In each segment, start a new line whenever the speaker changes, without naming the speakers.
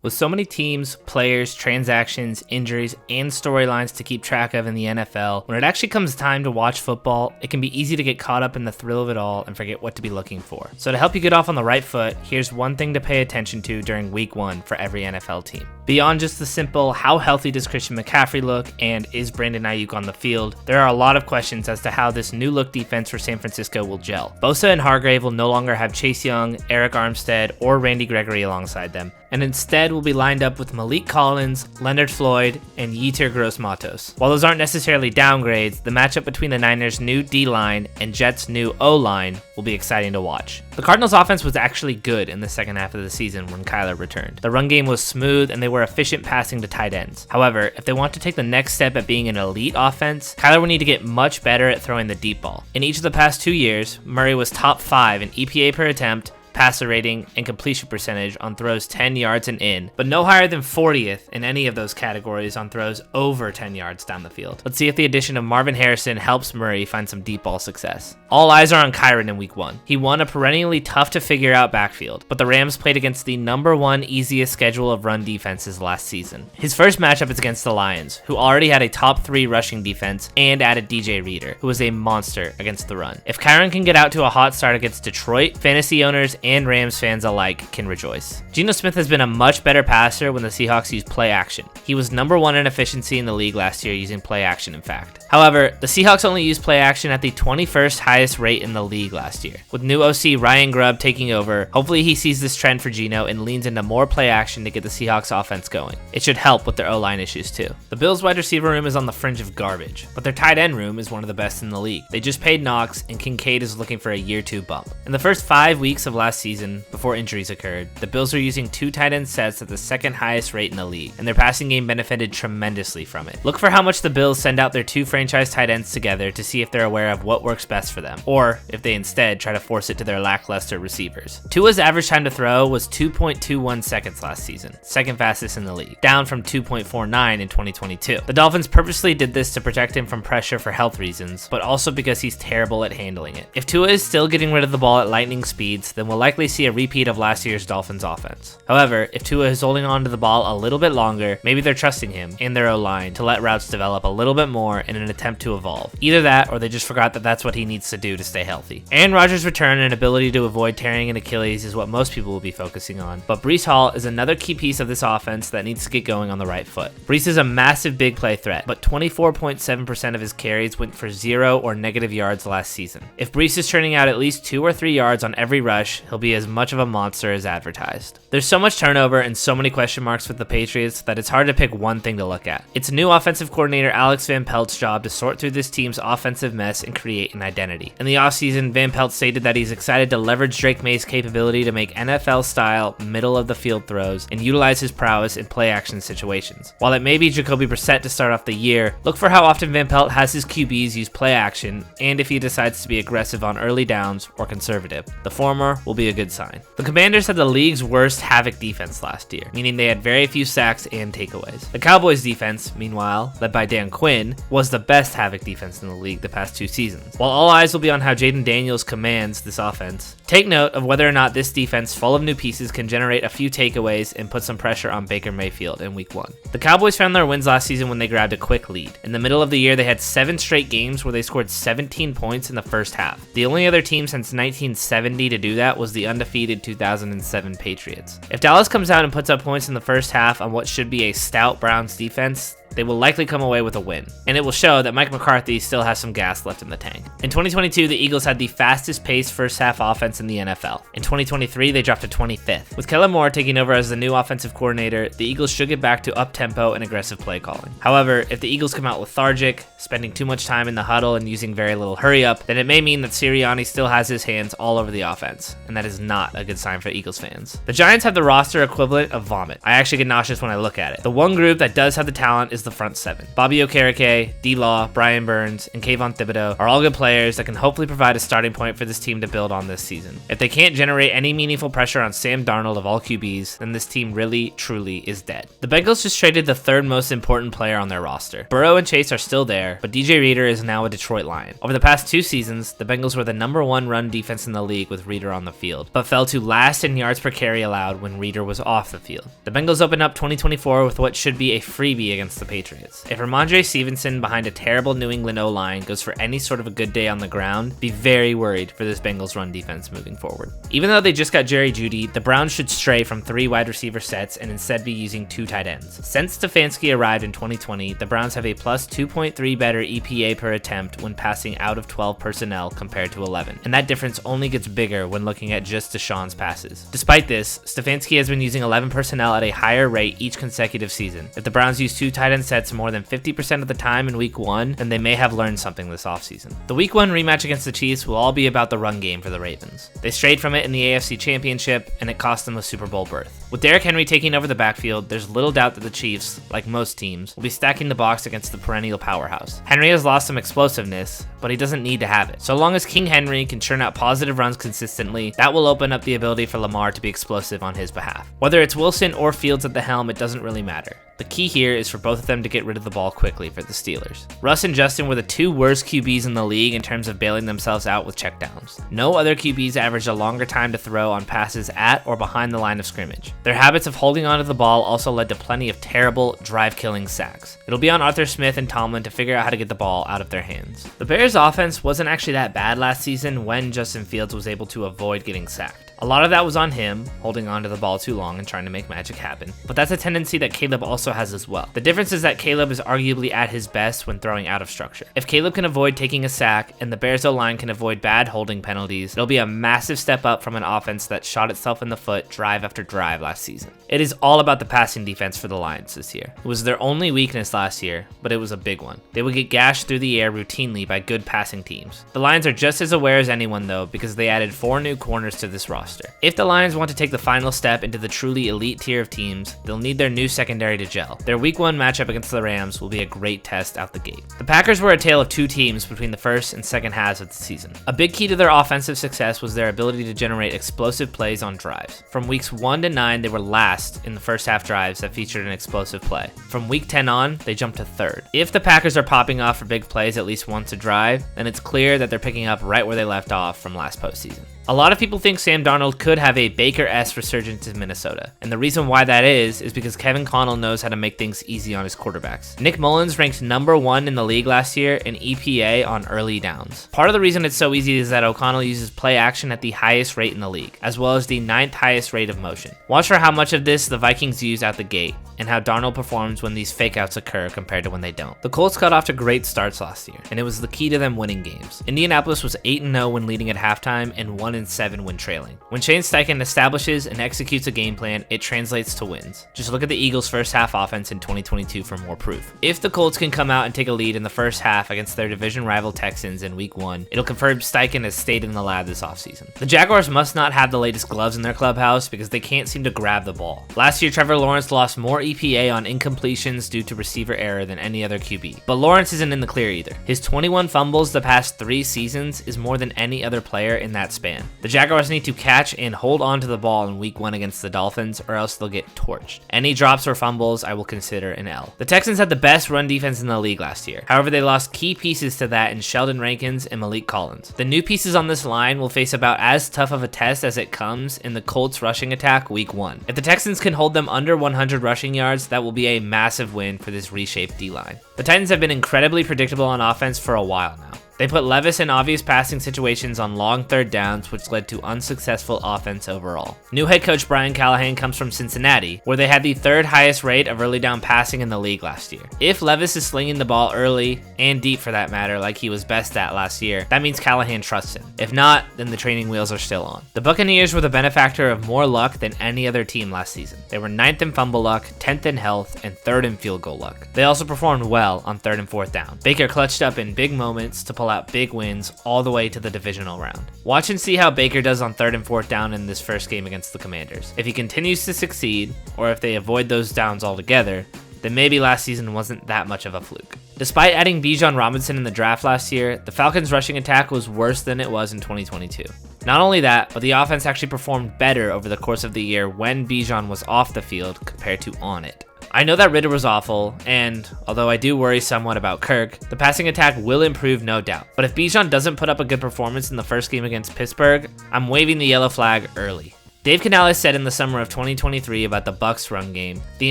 With so many teams, players, transactions, injuries, and storylines to keep track of in the NFL, when it actually comes time to watch football, it can be easy to get caught up in the thrill of it all and forget what to be looking for. So to help you get off on the right foot, here's one thing to pay attention to during week 1 for every NFL team. Beyond just the simple, how healthy does Christian McCaffrey look and is Brandon Ayuk on the field, there are a lot of questions as to how this new look defense for San Francisco will gel. Bosa and Hargrave will no longer have Chase Young, Eric Armstead, or Randy Gregory alongside them, and instead will be lined up with Malik Collins, Leonard Floyd, and Yetur Gross-Matos. While those aren't necessarily downgrades, the matchup between the Niners' new D-line and Jets' new O-line will be exciting to watch. The Cardinals' offense was actually good in the second half of the season when Kyler returned. The run game was smooth and they were efficient passing to tight ends. However, if they want to take the next step at being an elite offense, Kyler will need to get much better at throwing the deep ball. In each of the past 2 years, Murray was top 5 in EPA per attempt, passer rating, and completion percentage on throws 10 yards and in, but no higher than 40th in any of those categories on throws over 10 yards down the field. Let's see if the addition of Marvin Harrison helps Murray find some deep ball success. All eyes are on Kyren in week 1. He won a perennially tough to figure out backfield, but the Rams played against the number 1 easiest schedule of run defenses last season. His first matchup is against the Lions, who already had a top 3 rushing defense and added DJ Reader, who was a monster against the run. If Kyren can get out to a hot start against Detroit, fantasy owners and Rams fans alike can rejoice. Geno Smith has been a much better passer when the Seahawks use play action. He was number 1 in efficiency in the league last year using play action, in fact. However, the Seahawks only used play action at the 21st highest rate in the league last year. With new OC Ryan Grubb taking over, hopefully he sees this trend for Geno and leans into more play action to get the Seahawks offense going. It should help with their O-line issues too. The Bills wide receiver room is on the fringe of garbage, but their tight end room is one of the best in the league. They just paid Knox and Kincaid is looking for a year 2 bump. In the first 5 weeks of last season, before injuries occurred, the Bills are using 2 tight end sets at the 2nd highest rate in the league, and their passing game benefited tremendously from it. Look for how much the Bills send out their 2 franchise tight ends together to see if they're aware of what works best for them, or if they instead try to force it to their lackluster receivers. Tua's average time to throw was 2.21 seconds last season, 2nd fastest in the league, down from 2.49 in 2022. The Dolphins purposely did this to protect him from pressure for health reasons, but also because he's terrible at handling it. If Tua is still getting rid of the ball at lightning speeds, then we'll likely see a repeat of last year's Dolphins offense. However, if Tua is holding on to the ball a little bit longer, maybe they're trusting him and their O-line to let routes develop a little bit more in an attempt to evolve. Either that, or they just forgot that that's what he needs to do to stay healthy. Aaron Rodgers' return and ability to avoid tearing an Achilles is what most people will be focusing on, but Breece Hall is another key piece of this offense that needs to get going on the right foot. Breece is a massive big play threat, but 24.7% of his carries went for 0 or negative yards last season. If Breece is turning out at least 2 or 3 yards on every rush, he'll be as much of a monster as advertised. There's so much turnover and so many question marks with the Patriots that it's hard to pick one thing to look at. It's new offensive coordinator Alex Van Pelt's job to sort through this team's offensive mess and create an identity. In the offseason, Van Pelt stated that he's excited to leverage Drake May's capability to make NFL-style, middle-of-the-field throws and utilize his prowess in play-action situations. While it may be Jacoby Brissett to start off the year, look for how often Van Pelt has his QBs use play-action and if he decides to be aggressive on early downs or conservative. The former will be a good sign. The Commanders had the league's worst havoc defense last year, meaning they had very few sacks and takeaways. The Cowboys defense, meanwhile, led by Dan Quinn, was the best havoc defense in the league the past 2 seasons. While all eyes will be on how Jaden Daniels commands this offense, take note of whether or not this defense full of new pieces can generate a few takeaways and put some pressure on Baker Mayfield in week 1. The Cowboys found their wins last season when they grabbed a quick lead. In the middle of the year, they had 7 straight games where they scored 17 points in the first half. The only other team since 1970 to do that was the undefeated 2007 Patriots. If Dallas comes out and puts up points in the first half on what should be a stout Browns defense, they will likely come away with a win, and it will show that Mike McCarthy still has some gas left in the tank. In 2022, the Eagles had the fastest paced first half offense in the NFL. In 2023, they dropped to 25th. With Kellen Moore taking over as the new offensive coordinator, the Eagles should get back to up-tempo and aggressive play calling. However, if the Eagles come out lethargic, spending too much time in the huddle and using very little hurry-up, then it may mean that Sirianni still has his hands all over the offense, and that is not a good sign for Eagles fans. The Giants have the roster equivalent of vomit. I actually get nauseous when I look at it. The one group that does have the talent is the the front seven. Bobby Okereke, D-Law, Brian Burns, and Kayvon Thibodeau are all good players that can hopefully provide a starting point for this team to build on this season. If they can't generate any meaningful pressure on Sam Darnold of all QBs, then this team really, truly is dead. The Bengals just traded the third most important player on their roster. Burrow and Chase are still there, but DJ Reader is now a Detroit Lion. Over the past 2 seasons, the Bengals were the #1 run defense in the league with Reader on the field, but fell to last in yards per carry allowed when Reader was off the field. The Bengals opened up 2024 with what should be a freebie against the Patriots. If Ramondre Stevenson behind a terrible New England O-line goes for any sort of a good day on the ground, be very worried for this Bengals run defense moving forward. Even though they just got Jerry Jeudy, the Browns should stray from 3 wide receiver sets and instead be using 2 tight ends. Since Stefanski arrived in 2020, the Browns have a plus 2.3 better EPA per attempt when passing out of 12 personnel compared to 11, and that difference only gets bigger when looking at just Deshaun's passes. Despite this, Stefanski has been using 11 personnel at a higher rate each consecutive season. If the Browns use 2 tight end sets more than 50% of the time in week 1, then they may have learned something this offseason. The week 1 rematch against the Chiefs will all be about the run game for the Ravens. They strayed from it in the AFC Championship, and it cost them a Super Bowl berth. With Derrick Henry taking over the backfield, there's little doubt that the Chiefs, like most teams, will be stacking the box against the perennial powerhouse. Henry has lost some explosiveness, but he doesn't need to have it. So long as King Henry can churn out positive runs consistently, that will open up the ability for Lamar to be explosive on his behalf. Whether it's Wilson or Fields at the helm, it doesn't really matter. The key here is for both of them to get rid of the ball quickly for the Steelers. Russ and Justin were the 2 worst QBs in the league in terms of bailing themselves out with checkdowns. No other QBs averaged a longer time to throw on passes at or behind the line of scrimmage. Their habits of holding onto the ball also led to plenty of terrible, drive-killing sacks. It'll be on Arthur Smith and Tomlin to figure out how to get the ball out of their hands. The Bears' offense wasn't actually that bad last season when Justin Fields was able to avoid getting sacked. A lot of that was on him, holding onto the ball too long and trying to make magic happen. But that's a tendency that Caleb also has as well. The difference is that Caleb is arguably at his best when throwing out of structure. If Caleb can avoid taking a sack and the Bears O-line can avoid bad holding penalties, it'll be a massive step up from an offense that shot itself in the foot drive after drive last season. It is all about the passing defense for the Lions this year. It was their only weakness last year, but it was a big one. They would get gashed through the air routinely by good passing teams. The Lions are just as aware as anyone though, because they added 4 new corners to this roster. If the Lions want to take the final step into the truly elite tier of teams, they'll need their new secondary to gel. Their week 1 matchup against the Rams will be a great test out the gate. The Packers were a tale of 2 teams between the first and second halves of the season. A big key to their offensive success was their ability to generate explosive plays on drives. From weeks 1 to 9, they were last in the first half drives that featured an explosive play. From week 10 on, they jumped to 3rd. If the Packers are popping off for big plays at least once a drive, then it's clear that they're picking up right where they left off from last postseason. A lot of people think Sam Darnold could have a Baker-esque resurgence in Minnesota, and the reason why that is because Kevin Connell knows how to make things easy on his quarterbacks. Nick Mullins ranked #1 in the league last year in EPA on early downs. Part of the reason it's so easy is that O'Connell uses play action at the highest rate in the league, as well as the 9th highest rate of motion. Watch for how much of this the Vikings use out the gate, and how Darnold performs when these fakeouts occur compared to when they don't. The Colts got off to great starts last year, and it was the key to them winning games. Indianapolis was 8-0 when leading at halftime and 1-7 when trailing. When Shane Steichen establishes and executes a game plan, it translates to wins. Just look at the Eagles' first half offense in 2022 for more proof. If the Colts can come out and take a lead in the first half against their division rival Texans in week 1, it'll confirm Steichen has stayed in the lab this offseason. The Jaguars must not have the latest gloves in their clubhouse because they can't seem to grab the ball. Last year, Trevor Lawrence lost more EPA on incompletions due to receiver error than any other QB. But Lawrence isn't in the clear either. His 21 fumbles the past 3 seasons is more than any other player in that span. The Jaguars need to catch and hold on to the ball in week 1 against the Dolphins, or else they'll get torched. Any drops or fumbles I will consider an L. The Texans had the best run defense in the league last year. However, they lost key pieces to that in Sheldon Rankins and Malik Collins. The new pieces on this line will face about as tough of a test as it comes in the Colts rushing attack week 1. If the Texans can hold them under 100 rushing yards, that will be a massive win for this reshaped D-line. The Titans have been incredibly predictable on offense for a while now. They put Levis in obvious passing situations on long 3rd downs, which led to unsuccessful offense overall. New head coach Brian Callahan comes from Cincinnati, where they had the 3rd highest rate of early down passing in the league last year. If Levis is slinging the ball early, and deep for that matter, like he was best at last year, that means Callahan trusts him. If not, then the training wheels are still on. The Buccaneers were the benefactor of more luck than any other team last season. They were 9th in fumble luck, 10th in health, and 3rd in field goal luck. They also performed well on 3rd and 4th down. Baker clutched up in big moments to pull out big wins all the way to the divisional round. Watch and see how Baker does on 3rd and 4th down in this first game against the Commanders. If he continues to succeed, or if they avoid those downs altogether, then maybe last season wasn't that much of a fluke. Despite adding Bijan Robinson in the draft last year, the Falcons' rushing attack was worse than it was in 2022. Not only that, but the offense actually performed better over the course of the year when Bijan was off the field compared to on it. I know that Ridder was awful, and although I do worry somewhat about Kirk, the passing attack will improve no doubt. But if Bijan doesn't put up a good performance in the first game against Pittsburgh, I'm waving the yellow flag early. Dave Canales said in the summer of 2023 about the Bucs run game, "The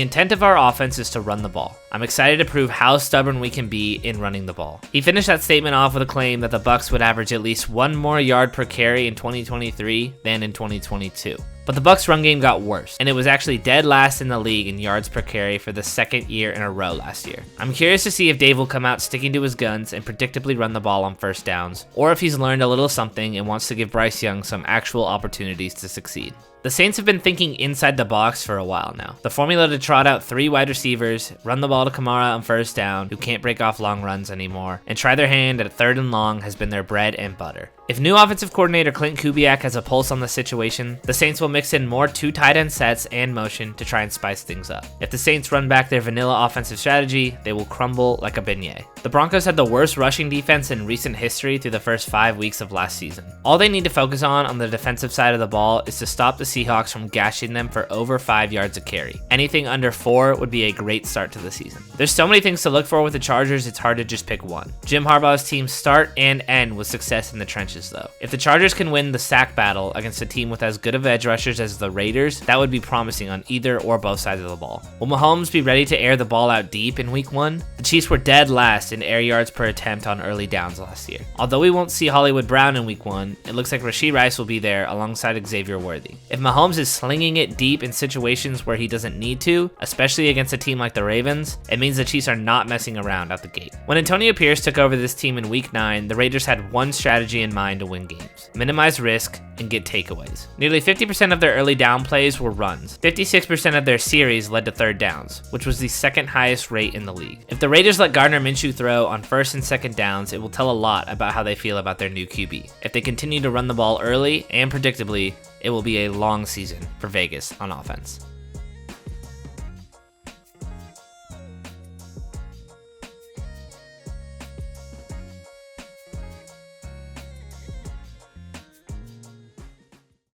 intent of our offense is to run the ball. I'm excited to prove how stubborn we can be in running the ball." He finished that statement off with a claim that the Bucs would average at least 1 more yard per carry in 2023 than in 2022. But the Bucs run game got worse, and it was actually dead last in the league in yards per carry for the second year in a row last year. I'm curious to see if Dave will come out sticking to his guns and predictably run the ball on first downs, or if he's learned a little something and wants to give Bryce Young some actual opportunities to succeed. The Saints have been thinking inside the box for a while now. The formula to trot out 3 wide receivers, run the ball to Kamara on first down, who can't break off long runs anymore, and try their hand at 3rd and long has been their bread and butter. If new offensive coordinator Clint Kubiak has a pulse on the situation, the Saints will mix in more 2 tight end sets and motion to try and spice things up. If the Saints run back their vanilla offensive strategy, they will crumble like a beignet. The Broncos had the worst rushing defense in recent history through the first 5 weeks of last season. All they need to focus on the defensive side of the ball is to stop the Seahawks from gashing them for over 5 yards a carry. Anything under 4 would be a great start to the season. There's so many things to look for with the Chargers, it's hard to just pick one. Jim Harbaugh's teams start and end with success in the trenches though. If the Chargers can win the sack battle against a team with as good of edge rushers as the Raiders, that would be promising on either or both sides of the ball. Will Mahomes be ready to air the ball out deep in week 1? The Chiefs were dead last in air yards per attempt on early downs last year. Although we won't see Hollywood Brown in week 1, it looks like Rashee Rice will be there alongside Xavier Worthy. If Mahomes is slinging it deep in situations where he doesn't need to, especially against a team like the Ravens, it means the Chiefs are not messing around out the gate. When Antonio Pierce took over this team in week 9, the Raiders had one strategy in mind to win games: minimize risk and get takeaways. Nearly 50% of their early down plays were runs. 56% of their series led to 3rd downs, which was the 2nd highest rate in the league. If the Raiders let Gardner Minshew throw on 1st and 2nd downs, it will tell a lot about how they feel about their new QB. If they continue to run the ball early and predictably, it will be a long season for Vegas on offense.